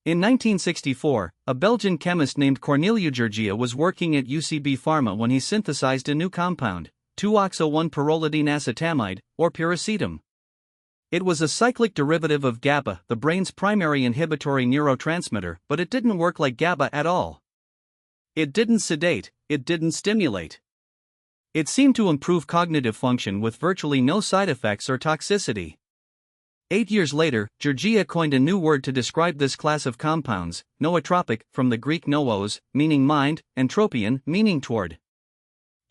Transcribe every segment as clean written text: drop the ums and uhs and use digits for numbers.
In 1964, a Belgian chemist named Corneliu Giurgea was working at UCB Pharma when he synthesized a new compound, 2-oxo-1-pyrrolidine acetamide, or piracetam. It was a cyclic derivative of GABA, the brain's primary inhibitory neurotransmitter, but it didn't work like GABA at all. It didn't sedate, it didn't stimulate. It seemed to improve cognitive function with virtually no side effects or toxicity. 8 years later, Giurgea coined a new word to describe this class of compounds, nootropic, from the Greek noos, meaning mind, and tropion, meaning toward.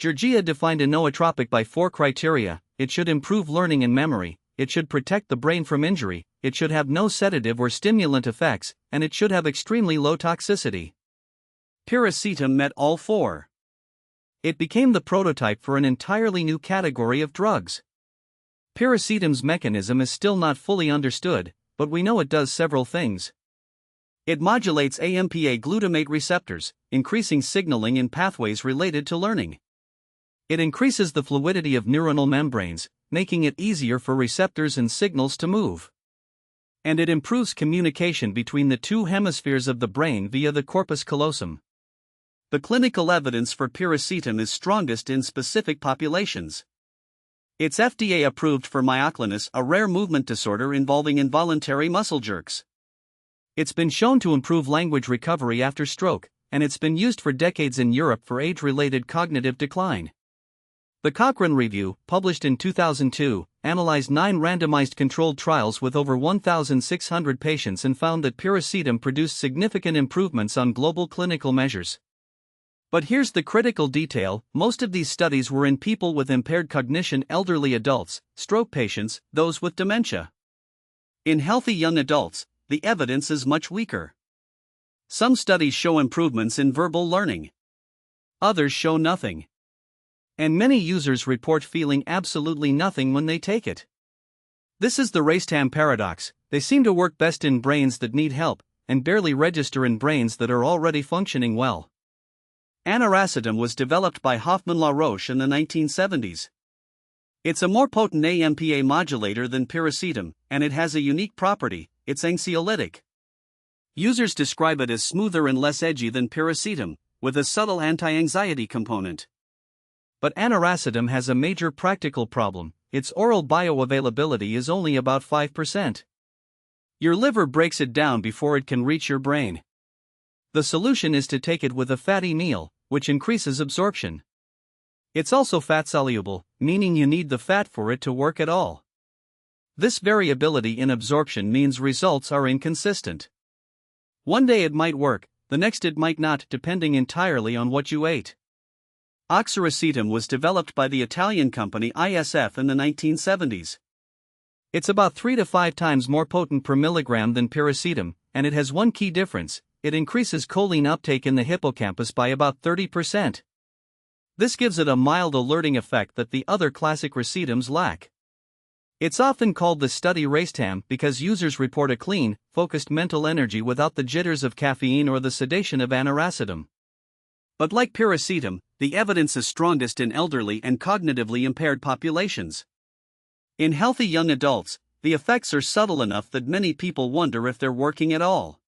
Giurgea defined a nootropic by 4 criteria: it should improve learning and memory, it should protect the brain from injury, it should have no sedative or stimulant effects, and it should have extremely low toxicity. Piracetam met all 4. It became the prototype for an entirely new category of drugs. Piracetam's mechanism is still not fully understood, but we know it does several things. It modulates AMPA glutamate receptors, increasing signaling in pathways related to learning. It increases the fluidity of neuronal membranes, making it easier for receptors and signals to move. And it improves communication between the 2 hemispheres of the brain via the corpus callosum. The clinical evidence for piracetam is strongest in specific populations. It's FDA approved for myoclonus, a rare movement disorder involving involuntary muscle jerks. It's been shown to improve language recovery after stroke, and it's been used for decades in Europe for age-related cognitive decline. The Cochrane Review, published in 2002, analyzed 9 randomized controlled trials with over 1,600 patients and found that piracetam produced significant improvements on global clinical measures. But here's the critical detail: most of these studies were in people with impaired cognition, elderly adults, stroke patients, those with dementia. In healthy young adults, the evidence is much weaker. Some studies show improvements in verbal learning. Others show nothing. And many users report feeling absolutely nothing when they take it. This is the Racetam Paradox: they seem to work best in brains that need help, and barely register in brains that are already functioning well. Aniracetam was developed by Hoffmann-La Roche in the 1970s. It's a more potent AMPA modulator than piracetam, and it has a unique property: it's anxiolytic. Users describe it as smoother and less edgy than piracetam, with a subtle anti-anxiety component. But aniracetam has a major practical problem: its oral bioavailability is only about 5%. Your liver breaks it down before it can reach your brain. The solution is to take it with a fatty meal, which increases absorption. It's also fat-soluble, meaning you need the fat for it to work at all. This variability in absorption means results are inconsistent. One day it might work, the next it might not, depending entirely on what you ate. Oxiracetam was developed by the Italian company ISF in the 1970s. It's about 3 to 5 times more potent per milligram than piracetam, and it has one key difference: it increases choline uptake in the hippocampus by about 30%. This gives it a mild alerting effect that the other classic racetams lack. It's often called the study Racetam because users report a clean, focused mental energy without the jitters of caffeine or the sedation of aniracetam. But like piracetam, the evidence is strongest in elderly and cognitively impaired populations. In healthy young adults, the effects are subtle enough that many people wonder if they're working at all.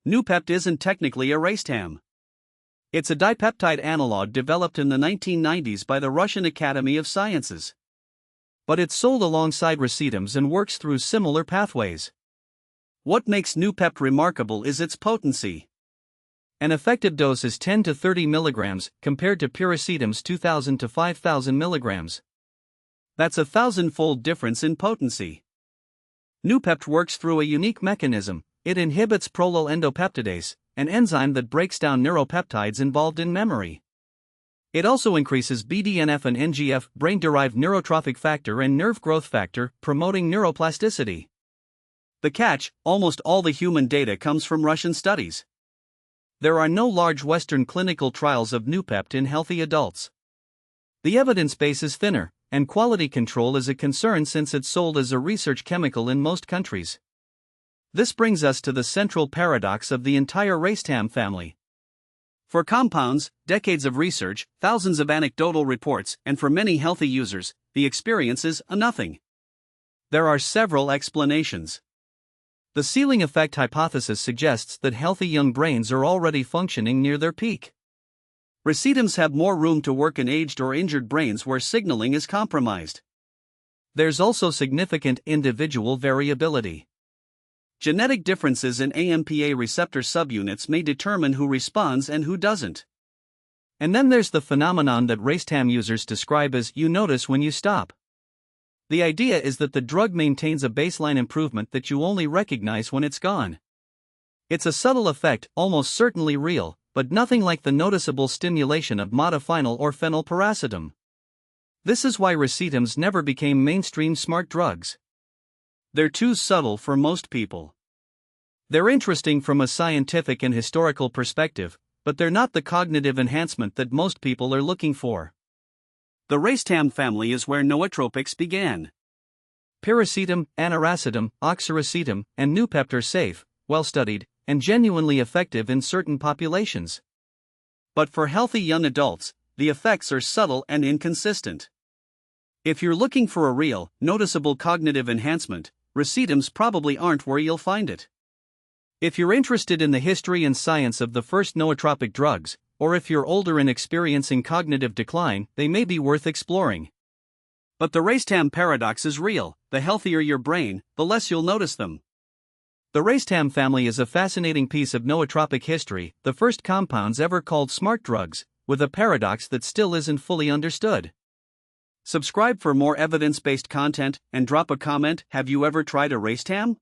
Noopept isn't technically a Racetam. It's a dipeptide analog developed in the 1990s by the Russian Academy of Sciences. But it's sold alongside racetams and works through similar pathways. What makes Noopept remarkable is its potency. An effective dose is 10 to 30 milligrams, compared to piracetam's 2,000 to 5,000 milligrams. That's a 1,000-fold difference in potency. Noopept works through a unique mechanism. It inhibits prolyl endopeptidase, an enzyme that breaks down neuropeptides involved in memory. It also increases BDNF and NGF, brain-derived neurotrophic factor and nerve growth factor, promoting neuroplasticity. The catch: almost all the human data comes from Russian studies. There are no large Western clinical trials of Noopept in healthy adults. The evidence base is thinner, and quality control is a concern since it's sold as a research chemical in most countries. This brings us to the central paradox of the entire Racetam family. For compounds, decades of research, thousands of anecdotal reports, and for many healthy users, the experience is a nothing. There are several explanations. The ceiling effect hypothesis suggests that healthy young brains are already functioning near their peak. Racetams have more room to work in aged or injured brains where signaling is compromised. There's also significant individual variability. Genetic differences in AMPA receptor subunits may determine who responds and who doesn't. And then there's the phenomenon that Racetam users describe as "you notice when you stop." The idea is that the drug maintains a baseline improvement that you only recognize when it's gone. It's a subtle effect, almost certainly real, but nothing like the noticeable stimulation of modafinil or phenylpiracetam. This is why racetams never became mainstream smart drugs. They're too subtle for most people. They're interesting from a scientific and historical perspective, but they're not the cognitive enhancement that most people are looking for. The Racetam family is where nootropics began. Piracetam, Aniracetam, Oxiracetam, and Noopept are safe, well-studied, and genuinely effective in certain populations. But for healthy young adults, the effects are subtle and inconsistent. If you're looking for a real, noticeable cognitive enhancement, racetams probably aren't where you'll find it. If you're interested in the history and science of the first nootropic drugs, or if you're older and experiencing cognitive decline, they may be worth exploring. But the Racetam paradox is real: the healthier your brain, the less you'll notice them. The Racetam family is a fascinating piece of nootropic history, the first compounds ever called smart drugs, with a paradox that still isn't fully understood. Subscribe for more evidence-based content, and drop a comment. Have you ever tried a Racetam?